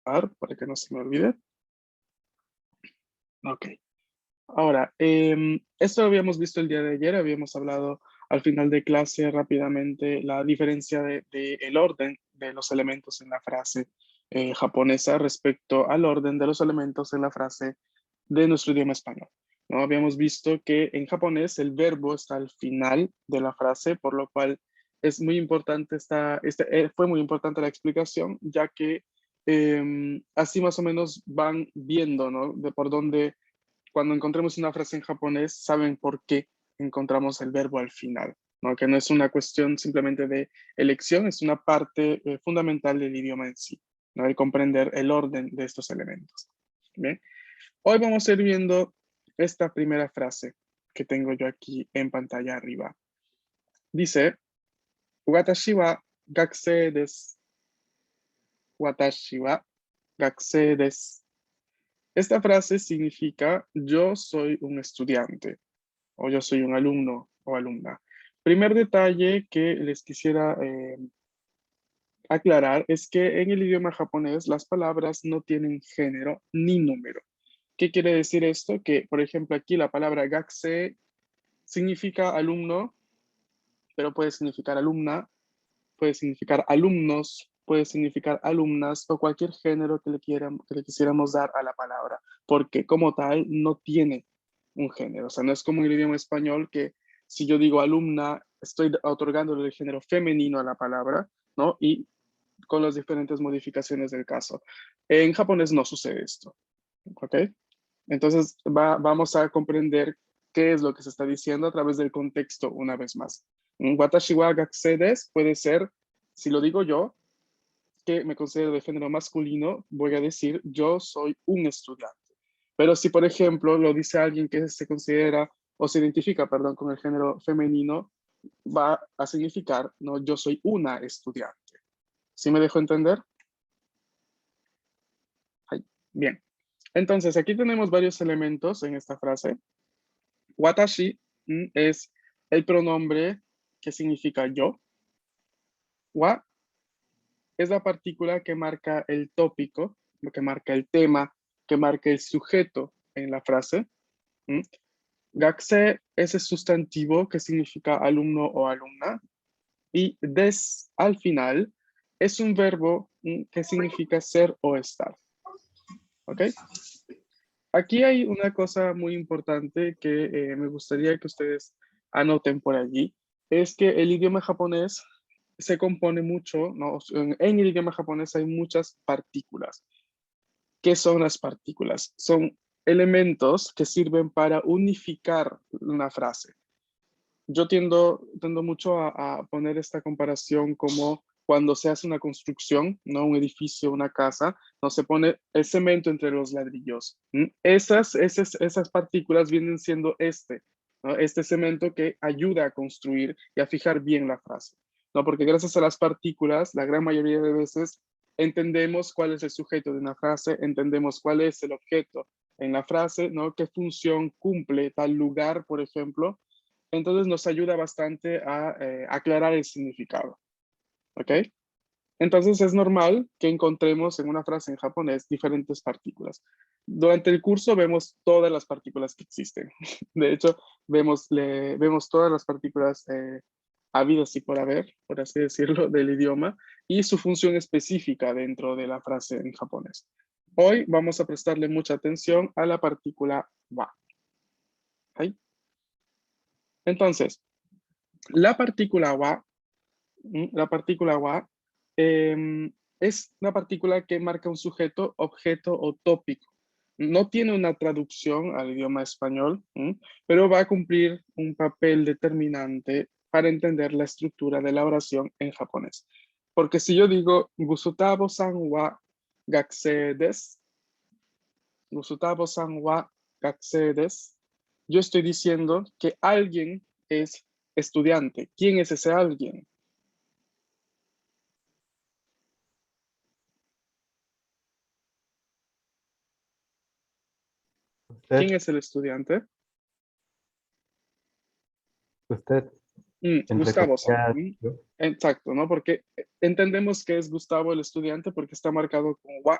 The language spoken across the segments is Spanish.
anotar para que no se me olvide. Ok. Ahora, esto lo habíamos visto el día de ayer, habíamos hablado al final de clase rápidamente la diferencia de el orden de los elementos en la frase japonesa respecto al orden de los elementos en la frase de nuestro idioma español, ¿no? Habíamos visto que en japonés el verbo está al final de la frase, por lo cual es muy importante fue muy importante la explicación, ya que así más o menos van viendo, ¿no? De por dónde, cuando encontremos una frase en japonés, saben por qué encontramos el verbo al final, ¿no? Que no es una cuestión simplemente de elección, es una parte fundamental del idioma en sí, ¿no? El comprender el orden de estos elementos. ¿Bien? Hoy vamos a ir viendo esta primera frase que tengo yo aquí en pantalla arriba. Dice, Watashi wa gakusei desu. Watashi wa gakusei desu. Esta frase significa yo soy un estudiante o yo soy un alumno o alumna. Primer detalle que les quisiera aclarar es que en el idioma japonés las palabras no tienen género ni número. ¿Qué quiere decir esto? Que, por ejemplo, aquí la palabra gakusei significa alumno, pero puede significar alumna, puede significar alumnos, puede significar alumnas o cualquier género que le quisiéramos dar a la palabra, porque como tal no tiene un género. O sea, no es como en el idioma español que si yo digo alumna, estoy otorgándole el género femenino a la palabra, ¿no? Y con las diferentes modificaciones del caso. En japonés no sucede esto, ¿ok? Entonces vamos a comprender qué es lo que se está diciendo a través del contexto una vez más. Watashi wa gakusei desu puede ser, si lo digo yo, que me considero de género masculino, voy a decir yo soy un estudiante. Pero si, por ejemplo, lo dice alguien que se considera o se identifica, perdón, con el género femenino, va a significar, no, yo soy una estudiante. ¿Sí me dejo entender? Ay, bien. Entonces, aquí tenemos varios elementos en esta frase. Watashi es el pronombre que significa yo. Wa es la partícula que marca el tópico, que marca el tema, que marca el sujeto en la frase. Gakusei es el sustantivo que significa alumno o alumna. Y des al final es un verbo que significa ser o estar. ¿Ok? Aquí hay una cosa muy importante que me gustaría que ustedes anoten por allí. Es que el idioma japonés se compone mucho, ¿no? En el idioma japonés hay muchas partículas. ¿Qué son las partículas? Son elementos que sirven para unificar una frase. Yo tiendo mucho a poner esta comparación como cuando se hace una construcción, ¿no? Un edificio, una casa, no se pone el cemento entre los ladrillos. Esas partículas vienen siendo ¿no? Este cemento que ayuda a construir y a fijar bien la frase, ¿no? Porque gracias a las partículas, la gran mayoría de veces entendemos cuál es el sujeto de una frase, entendemos cuál es el objeto en la frase, ¿no? Qué función cumple tal lugar, por ejemplo. Entonces nos ayuda bastante a aclarar el significado. ¿Ok? Entonces es normal que encontremos en una frase en japonés diferentes partículas. Durante el curso vemos todas las partículas que existen. De hecho, vemos todas las partículas habidas y por haber, por así decirlo, del idioma y su función específica dentro de la frase en japonés. Hoy vamos a prestarle mucha atención a la partícula wa. ¿Ok? Entonces, la partícula wa es una partícula que marca un sujeto, objeto o tópico. No tiene una traducción al idioma español, pero va a cumplir un papel determinante para entender la estructura de la oración en japonés. Porque si yo digo, Gusutabo-san wa gakusei desu, Gusutabo-san wa gakusei desu, yo estoy diciendo que alguien es estudiante. ¿Quién es ese alguien? ¿Quién Usted, es el estudiante? usted, entre Gustavo-san. comillas, yo. Exacto, ¿no? Porque entendemos que es Gustavo el estudiante porque está marcado con wa.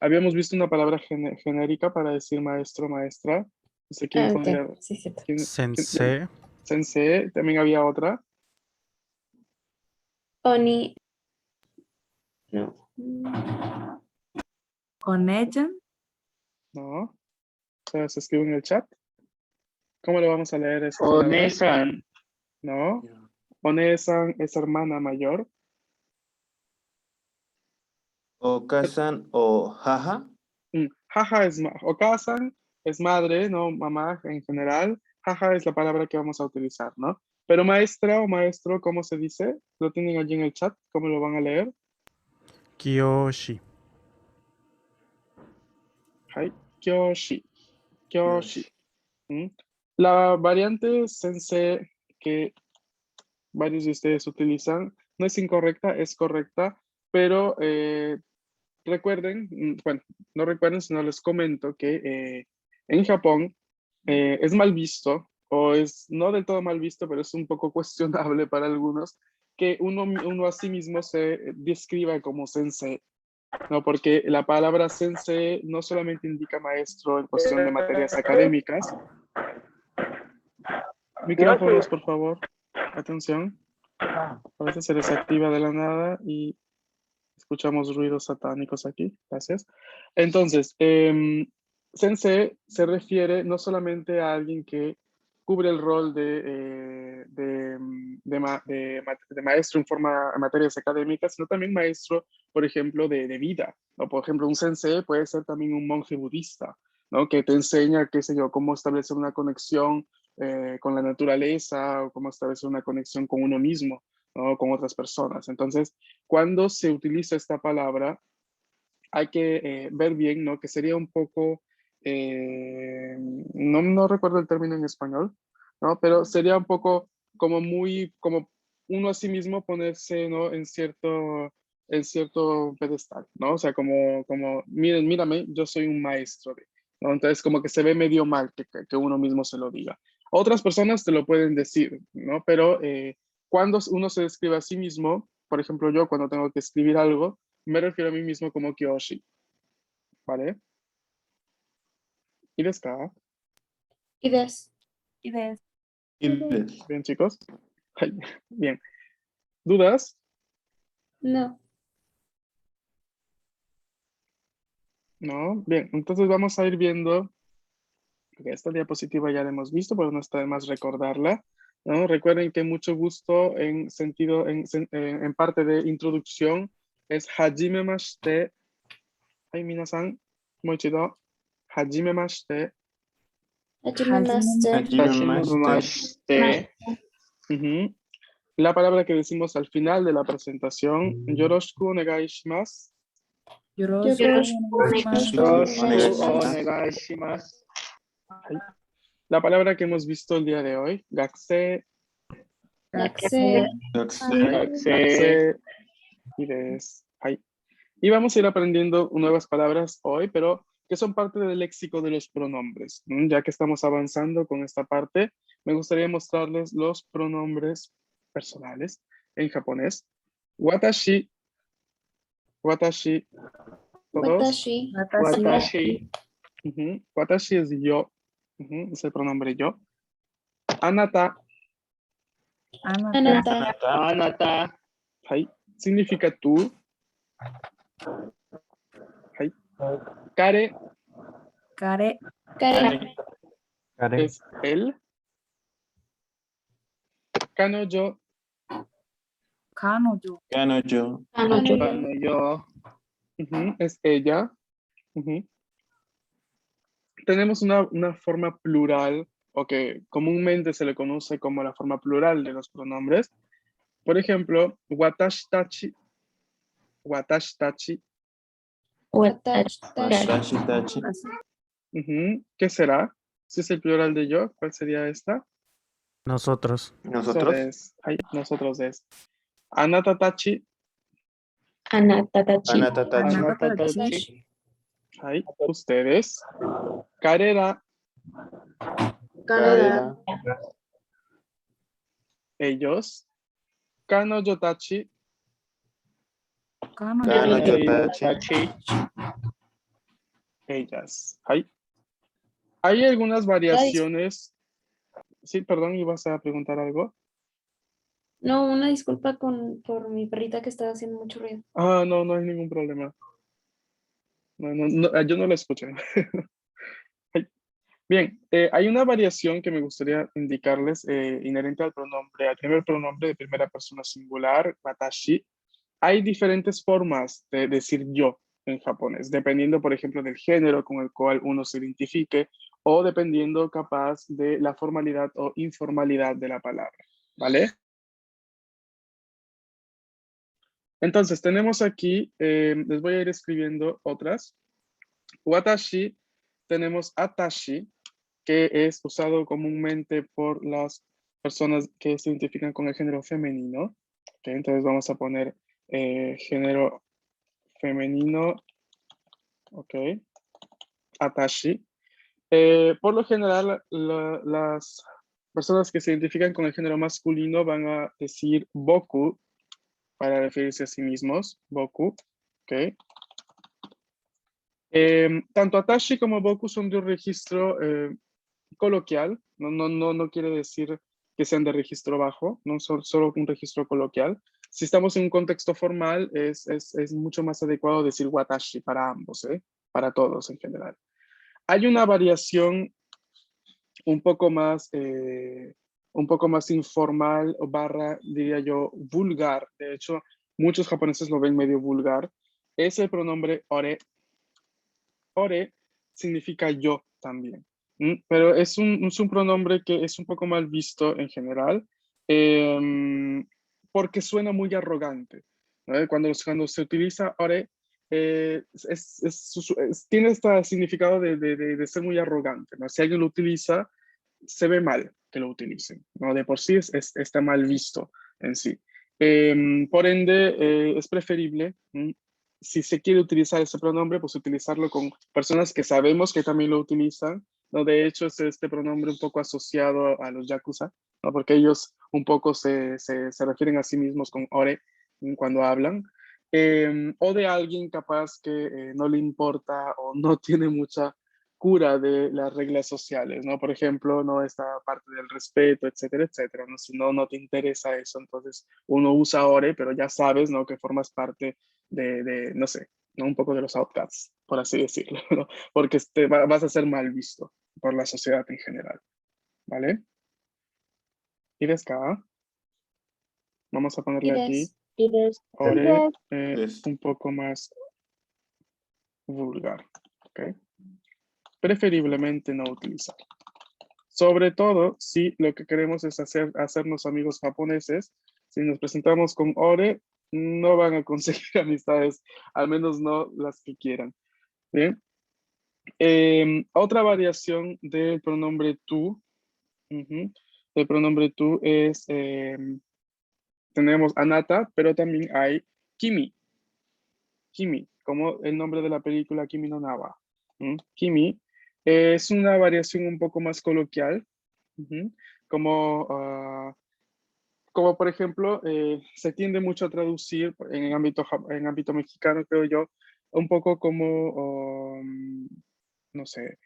Habíamos visto una palabra genérica para decir maestro, maestra. No sé quién Ok, podría. sí, cierto. Sensei. Sensei, también había otra. Oni. No. Onejan. No. Se escribe en el chat. ¿Cómo lo vamos a leer esta palabra? Onesan. No. Onesan es hermana mayor. Okasan o jaja. Jaja es Okasan es madre, no mamá en general. Jaja es la palabra que vamos a utilizar, ¿no? Pero maestra o maestro, ¿cómo se dice? Lo tienen allí en el chat. ¿Cómo lo van a leer? Kyoshi. Hai, Kyoshi. Kyoshi. La variante sensei que varios de ustedes utilizan no es incorrecta, es correcta, pero recuerden, bueno, no recuerden, sino les comento que en Japón es mal visto, o es no del todo mal visto, pero es un poco cuestionable para algunos, que uno a sí mismo se describa como sensei, ¿no? Porque la palabra sensei no solamente indica maestro en cuestión de materias académicas. Micrófonos, por favor. Atención. A veces se desactiva de la nada y escuchamos ruidos satánicos aquí. Gracias. Entonces, sensei se refiere no solamente a alguien que cubre el rol de maestro en materias académicas, sino también maestro, por ejemplo, de vida. ¿No? Por ejemplo, un sensei puede ser también un monje budista, ¿no? Que te enseña, qué sé yo, cómo establecer una conexión con la naturaleza o cómo establecer una conexión con uno mismo, ¿no? Con otras personas. Entonces, cuando se utiliza esta palabra, hay que ver bien, ¿no? Que sería un poco, no recuerdo el término en español, ¿no? Pero sería un poco como como uno a sí mismo ponerse, ¿no? En cierto pedestal, ¿no? O sea, miren, mírame, yo soy un maestro ¿no? Entonces, como que se ve medio mal que uno mismo se lo diga. Otras personas te lo pueden decir, ¿no? Pero cuando uno se describe a sí mismo, por ejemplo, yo cuando tengo que escribir algo, me refiero a mí mismo como Kyoshi, ¿vale? ¿Y de acá? Y des. Bien, chicos. Bien. ¿Dudas? No. No. Bien, entonces vamos a ir viendo, porque esta diapositiva ya la hemos visto, pero no está de más recordarla, ¿no? Recuerden que mucho gusto en parte de introducción es hajimemashite. Ay, minasan, moichido. Hajimemashite. Hajime Hajimemashite. Ujú. La palabra que decimos al final de la presentación, yoroshiku onegai shimasu. Onegaishimasu. La palabra que hemos visto el día de hoy, gakusei, Gakusei. gakusei, y des. Y vamos a ir aprendiendo nuevas palabras hoy, pero que son parte del léxico de los pronombres. Ya que estamos avanzando con esta parte, me gustaría mostrarles los pronombres personales en japonés. Watashi, watashi, todos. Watashi. Watashi es yo, es el pronombre yo. Anata, Anata. Anata. significa tú. Kare Kare. Kare. Karen. es él. Kanojo Kanojo. Kanojo. Kanojo. es ella. Tenemos una forma plural, o que comúnmente se le conoce como la forma plural de los pronombres. Por ejemplo, watashi tachi. Watashi tachi. Watashi. Watashi tachi. ¿Qué será? Si es el plural de yo, ¿cuál sería esta? Nosotros. Nosotros. Nosotros es. Anata tachi. Anatatachi. Anata tachi. Anatatachi. Ustedes. Karera, Karera. ellos. Kanojo tachi. Kanojo tachi. ellas. Hay algunas variaciones. Sí, perdón, ¿ibas a preguntar algo? No, una disculpa por mi perrita que estaba haciendo mucho ruido. Ah, no, no hay ningún problema. No, yo no la escuché. Ay, bien, hay una variación que me gustaría indicarles inherente al pronombre, al primer pronombre de primera persona singular, watashi. Hay diferentes formas de decir yo en japonés, dependiendo, por ejemplo, del género con el cual uno se identifique o dependiendo capaz de la formalidad o informalidad de la palabra, ¿vale? Entonces, tenemos aquí, les voy a ir escribiendo otras. Watashi, tenemos atashi, que es usado comúnmente por las personas que se identifican con el género femenino. Okay, entonces vamos a poner género femenino, ok, atashi. Por lo general, las personas que se identifican con el género masculino van a decir boku para referirse a sí mismos, boku, ok. Tanto Atashi como Boku son de un registro coloquial, no quiere decir que sean de registro bajo, no son solo un registro coloquial. Si estamos en un contexto formal, es mucho más adecuado decir watashi para ambos, para todos en general. Hay una variación un un poco más informal, o barra, diría yo, vulgar. De hecho, muchos japoneses lo ven medio vulgar. Es el pronombre ore. Ore significa yo también, pero es un pronombre que es un poco mal visto en general porque suena muy arrogante, ¿no? Cuando se utiliza ore, tiene este significado de ser muy arrogante, ¿no? Si alguien lo utiliza, se ve mal que lo utilicen, ¿no? De por sí está mal visto en sí. Por ende, es preferible, si se quiere utilizar ese pronombre, pues utilizarlo con personas que sabemos que también lo utilizan, ¿no? De hecho, es este pronombre un poco asociado a los yakuza, ¿no? Porque ellos un poco se refieren a sí mismos con ore cuando hablan. O de alguien capaz que no le importa o no tiene mucha cura de las reglas sociales, ¿no? Por ejemplo, no esta parte del respeto, etcétera, etcétera, ¿no? Si no te interesa eso, entonces uno usa ore, pero ya sabes, ¿no? Que formas parte no sé, ¿no? Un poco de los outcasts, por así decirlo, ¿no? Porque vas a ser mal visto por la sociedad en general, ¿vale? Y acá, vamos a ponerle aquí, ore, Yes. un poco más vulgar, ¿ok? Preferiblemente no utilizar. Sobre todo si lo que queremos es hacernos amigos japoneses, si nos presentamos con ore, no van a conseguir amistades, al menos no las que quieran. Bien. Otra variación del pronombre tú, del pronombre tú es, tenemos anata, pero también hay kimi, kimi, como el nombre de la película Kimi no Nawa. Kimi es una variación un poco más coloquial, como, como por ejemplo, se tiende mucho a traducir en ámbito mexicano, creo yo, un poco como, no sé,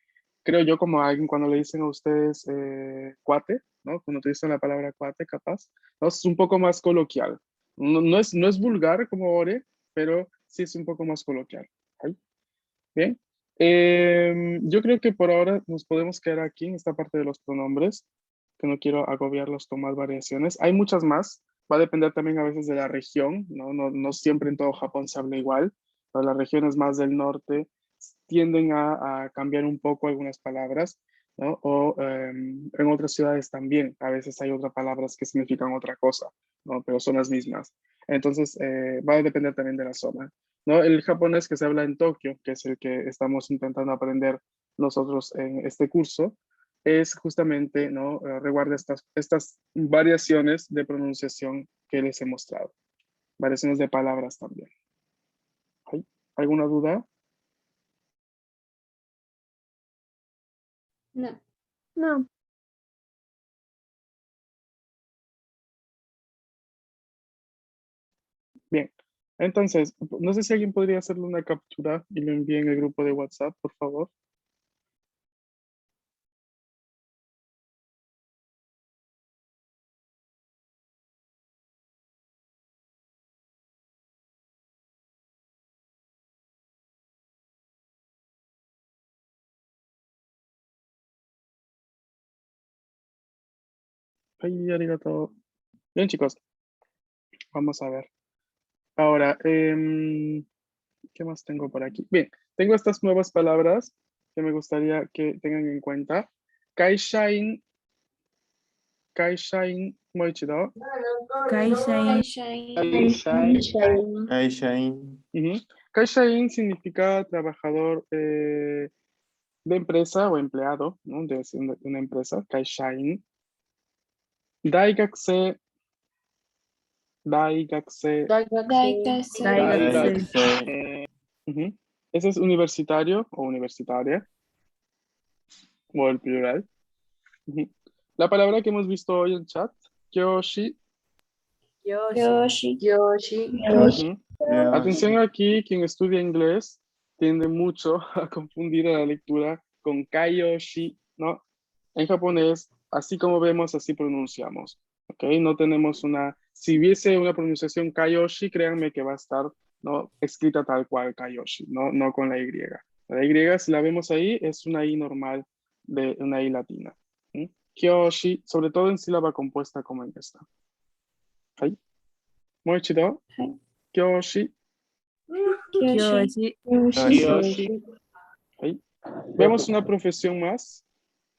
creo yo como alguien cuando le dicen a ustedes cuate, ¿no? Cuando utilizan la palabra cuate, capaz, ¿no? Es un poco más coloquial. No es vulgar como ore, pero sí es un poco más coloquial. ¿Ay? Bien. Yo creo que por ahora nos podemos quedar aquí en esta parte de los pronombres, que no quiero agobiarlos con más variaciones. Hay muchas más, va a depender también a veces de la región, no siempre en todo Japón se habla igual, pero las regiones más del norte tienden a cambiar un poco algunas palabras, ¿no? O en otras ciudades también, a veces hay otras palabras que significan otra cosa, ¿no? Pero son las mismas. Entonces, va a depender también de la zona. ¿No? El japonés que se habla en Tokio, que es el que estamos intentando aprender nosotros en este curso, es justamente, ¿no? Reguarda estas variaciones de pronunciación que les he mostrado. Variaciones de palabras también. ¿Hay alguna duda? No. No. Bien. Entonces, no sé si alguien podría hacerle una captura y lo envíe en el grupo de WhatsApp, por favor. Ay, arigato. Bien, chicos, vamos a ver. Ahora, ¿qué más tengo por aquí? Bien, tengo estas nuevas palabras que me gustaría que tengan en cuenta. Kaishain, Kaishain, moichido. Kaishain. Kaishain. Aishain. Ujú. Kaishain significa trabajador de empresa o empleado, ¿no? De una empresa. Kaishain. Daigakse, Daigakse. Daikase. Daigakse. Ujú. Ese es universitario o universitaria, o el plural. Ujú. La palabra que hemos visto hoy en chat, kyoshi. Yoshi. Yoshi. Ujú. Yoshi. Atención aquí, quien estudia inglés tiende mucho a confundir a la lectura con kaioshi, ¿no? En japonés, así como vemos, así pronunciamos, ¿ok? No tenemos si hubiese una pronunciación kaioshi, créanme que va a estar, ¿no? Escrita tal cual kaioshi, no con la Y. La Y, si la vemos ahí, es una I normal de una I latina. ¿Sí? Kyoshi, sobre todo en sílaba compuesta como en esta. ¿Sí? Muy chido. Kyoshi. Yoshi. Yoshi. ¿Sí? Vemos una profesión más.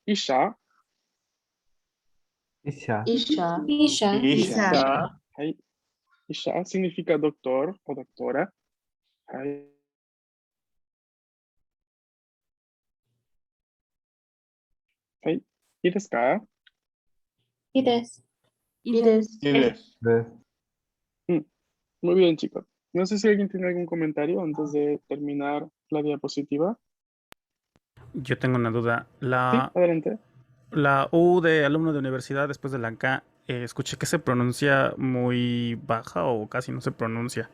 Isha. Isha. Isha. Isha. ¿Sí? Isha significa doctor o doctora. ¿Sí? ¿Sí? ¿Y desu ka? Ides. Ides. Ides. Des. Mm, Muy bien, chicos. No sé si alguien tiene algún comentario antes de terminar la diapositiva. Yo tengo una duda. Sí, adelante. La U de alumno de universidad después de la K, escuché que se pronuncia muy baja o casi no se pronuncia.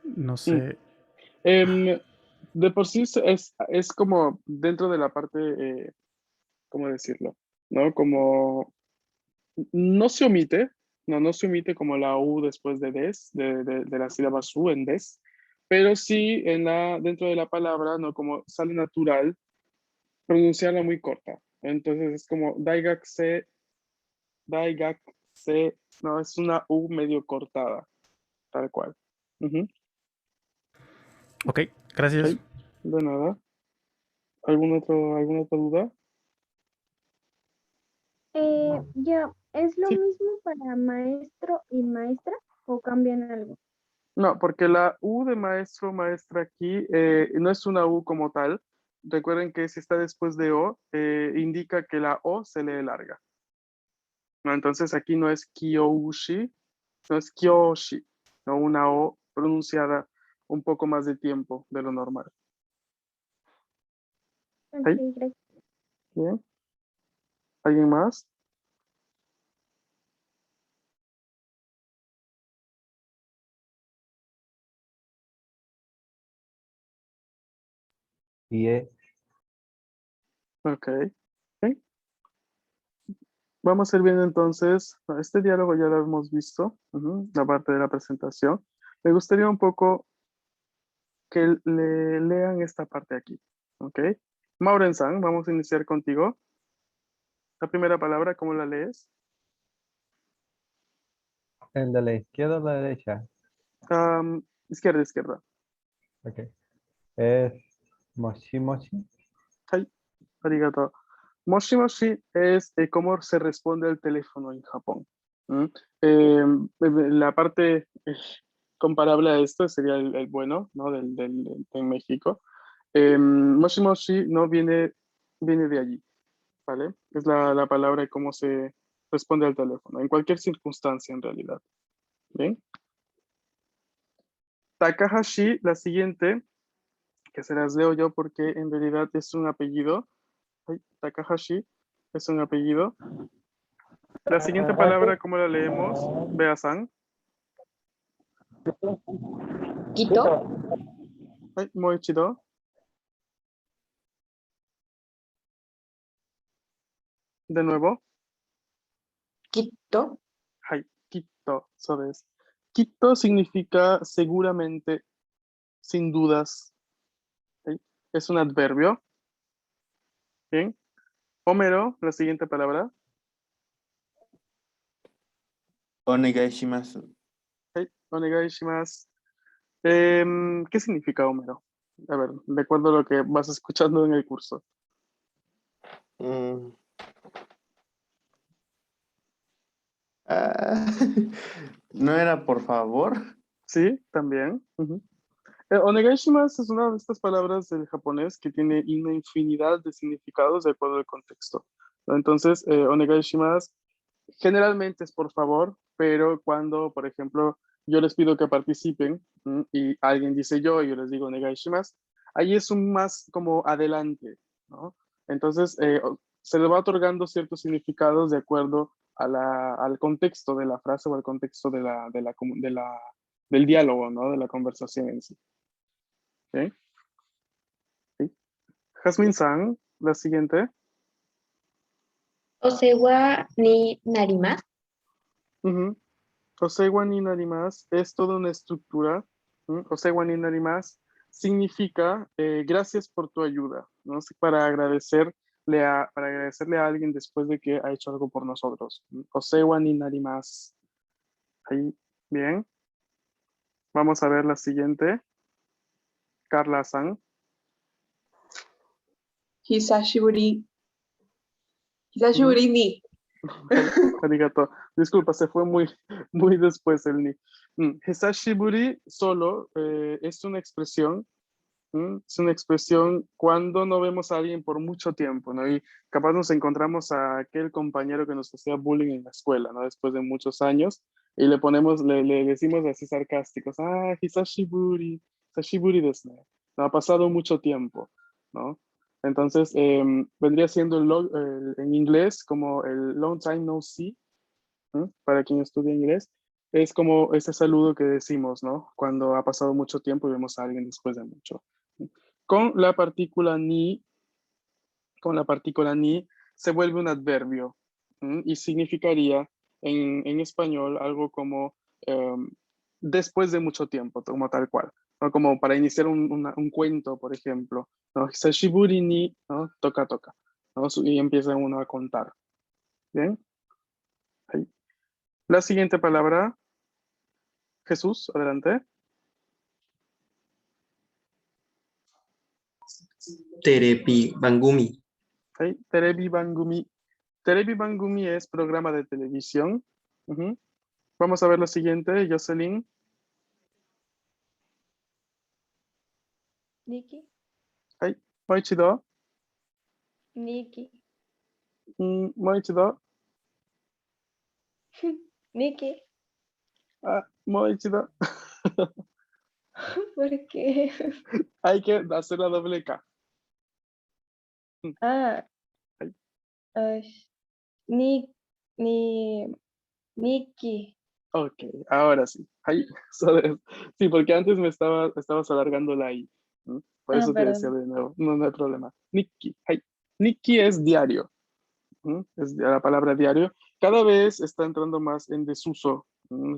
No Mm. sé. Em, de por sí es como dentro de la parte, ¿cómo decirlo? ¿No? Como no se omite, no se omite como la U después de des, de la sílaba su en des, pero sí dentro de la palabra, ¿no? Como sale natural, pronunciarla muy corta. Entonces es como daigakse, no, es una U medio cortada, tal cual. Ujú. Ok, gracias. Ok, de nada. Alguna otra duda? Ya, ¿es lo Sí. mismo para maestro y maestra o cambian algo? No, porque la U de maestro, maestra aquí no es una U como tal. Recuerden que si está después de O, indica que la O se lee larga. ¿No? Entonces aquí no es kyoushi, no es kyoshi, no una O pronunciada un poco más de tiempo de lo normal. Ok, ¿Sí? gracias. Bien. ¿Alguien más? Ie. Ok. Ok. Vamos a ir viendo entonces, este diálogo ya lo hemos visto, la parte de la presentación. Me gustaría un poco que le lean esta parte aquí, ¿ok? Mauren-san, vamos a iniciar contigo. La primera palabra, ¿cómo la lees? ¿El de la izquierda o la derecha? Izquierda, izquierda. Ok. Es moshi moshi. Hai, arigato. Moshi moshi es cómo se responde al teléfono en Japón. ¿Mm? La parte comparable a esto sería el bueno, ¿no? En México. Moshi moshi no viene de allí, ¿vale? Es la palabra de cómo se responde al teléfono, en cualquier circunstancia en realidad. ¿Bien? Takahashi, la siguiente, que se las leo yo porque en realidad es un apellido. Ay, Takahashi es un apellido. La siguiente palabra, ¿cómo la leemos? Bea-san. Quito. はい、もう一度。De nuevo. Quito. はい、きっと、そうです。きっと significa seguramente, sin dudas. ¿Sí? Es un adverbio. Bien. Homero, la siguiente palabra. お願いします。はい、onegai shimasu. ¿Qué significa Homero? A ver, de acuerdo a lo que vas escuchando en el curso. Mm. Ah, ¿no era por favor? Sí, también. Ujú. Onegai shimasu es una de estas palabras del japonés que tiene una infinidad de significados de acuerdo al contexto, ¿no? Entonces, onegai shimasu generalmente es por favor, pero cuando, por ejemplo, yo les pido que participen y alguien dice yo les digo onegai shimasu, ahí es un más como adelante, ¿no? Entonces, se le va otorgando ciertos significados de acuerdo al contexto de la frase o al contexto del diálogo, ¿no? De la conversación en sí. ¿Ok? ¿Sí? Jasmine-san, la siguiente. Osewa ni narimasu. Ujú. Osewa ni narimasu es toda una estructura. Osewa ni narimasu significa gracias por tu ayuda, ¿no? Para agradecerle a alguien después de que ha hecho algo por nosotros. Osewa ni narimasu. Ahí, bien. Vamos a ver la siguiente. Carla-san. Hisashiburi. Hisashiburi ni. Arigato. Disculpa, se fue muy, muy después el ni. Hisashiburi solo es una expresión. Es una expresión cuando no vemos a alguien por mucho tiempo, ¿no? Y capaz nos encontramos a aquel compañero que nos hacía bullying en la escuela, ¿no? Después de muchos años, y le decimos así sarcásticos, hisashiburi, hisashiburi desu ne. No, ha pasado mucho tiempo, ¿no? Entonces, vendría siendo en inglés como el long time no see, para quien estudia inglés, es como ese saludo que decimos, ¿no? Cuando ha pasado mucho tiempo y vemos a alguien después de mucho. Con la partícula ni, se vuelve un adverbio y significaría en español algo como después de mucho tiempo, como tal cual, ¿no? Como para iniciar un cuento, por ejemplo, ¿no? Hisashiburi ni, ¿no? Toca, toca, ¿no? Y empieza uno a contar. ¿Bien? Ahí. La siguiente palabra, Jesús, adelante. Terepi Bangumi. Ahí, Terebi Bangumi. Terebi Bangumi es programa de televisión. Ujú. Vamos a ver la siguiente, Jocelyn. Nikki. Ahí, Moichido. Nikki. Moichido. Nikki. Moichido. ¿Por qué? Hay que hacer la doble K. Ah. Ahí. Nikki. Ok, ahora sí. Ahí, sí, porque antes estabas alargando la I. Por eso te decía Perdón. de nuevo. No, no hay problema. Nikki. Ahí. Nikki es diario. Es la palabra diario. Cada vez está entrando más en desuso.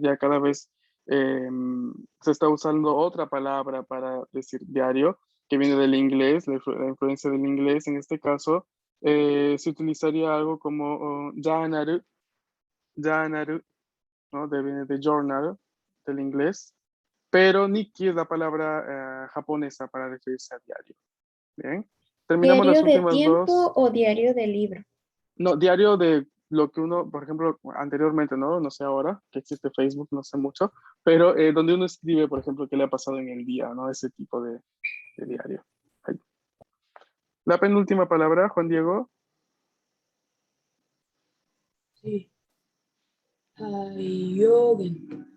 Ya cada vez se está usando otra palabra para decir diario, que viene del inglés, la influencia del inglés. En este caso, se utilizaría algo como janaru, ¿no? Viene de journal, del inglés. Pero Nikki es la palabra japonesa para referirse a diario. Bien. Terminamos las ¿Diario de últimas tiempo dos. o diario de libro? No, diario de lo que uno, por ejemplo, anteriormente, ¿no? No sé ahora que existe Facebook, no sé mucho, pero donde uno escribe, por ejemplo, qué le ha pasado en el día, ¿no? Ese tipo de diario. Ahí. La penúltima palabra, Juan Diego. Sí. Yogen.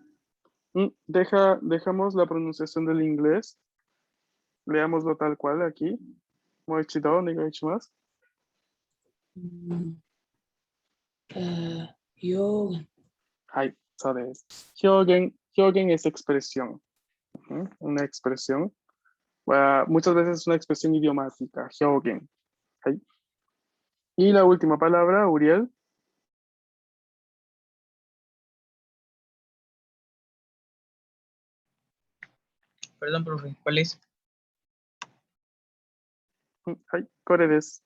Dejamos la pronunciación del inglés. Leámoslo tal cual aquí. Moichido, onegaishimasu. Yogen. はい、そうです。表現 Hyogen es expresión. Una expresión. Muchas veces es una expresión idiomática. Hyogen. ¿Ok? Y la última palabra, Uriel. Perdón, profe, ¿cuál es?はい、これです。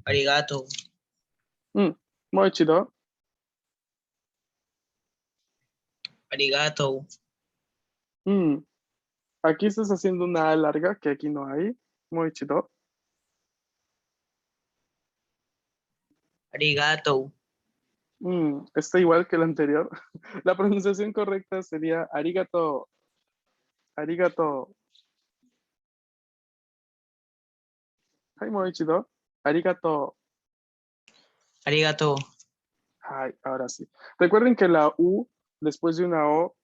Arigato. もう一度。 Arigato. Aquí estás haciendo una A larga que aquí no hay. Muy chido. Arigato. Está igual que el anterior. La pronunciación correcta sería arigato. Arigato. Hai, muy chido. Arigato. Arigato. Ay, ahora sí. Recuerden que la U después de una O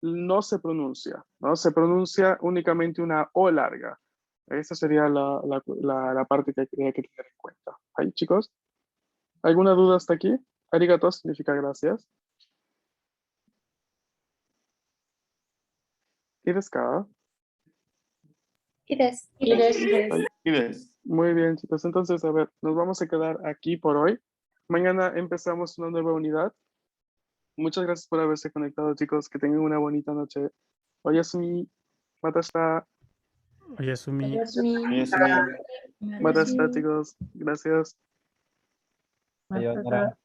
no se pronuncia, ¿no? Se pronuncia únicamente una O larga. Esa sería la parte que hay que tener en cuenta. Ay, chicos. ¿Alguna duda hasta aquí? Arigato significa gracias. ¿Y desu ka? Ides. Ay, ¿Y ves? muy bien, chicos. Entonces, a ver, nos vamos a quedar aquí por hoy. Mañana empezamos una nueva unidad. Muchas gracias por haberse conectado, chicos. Que tengan una bonita noche. Oyasumi. Matashita. Oyasumi. Matashita, chicos. Gracias. Sayonara.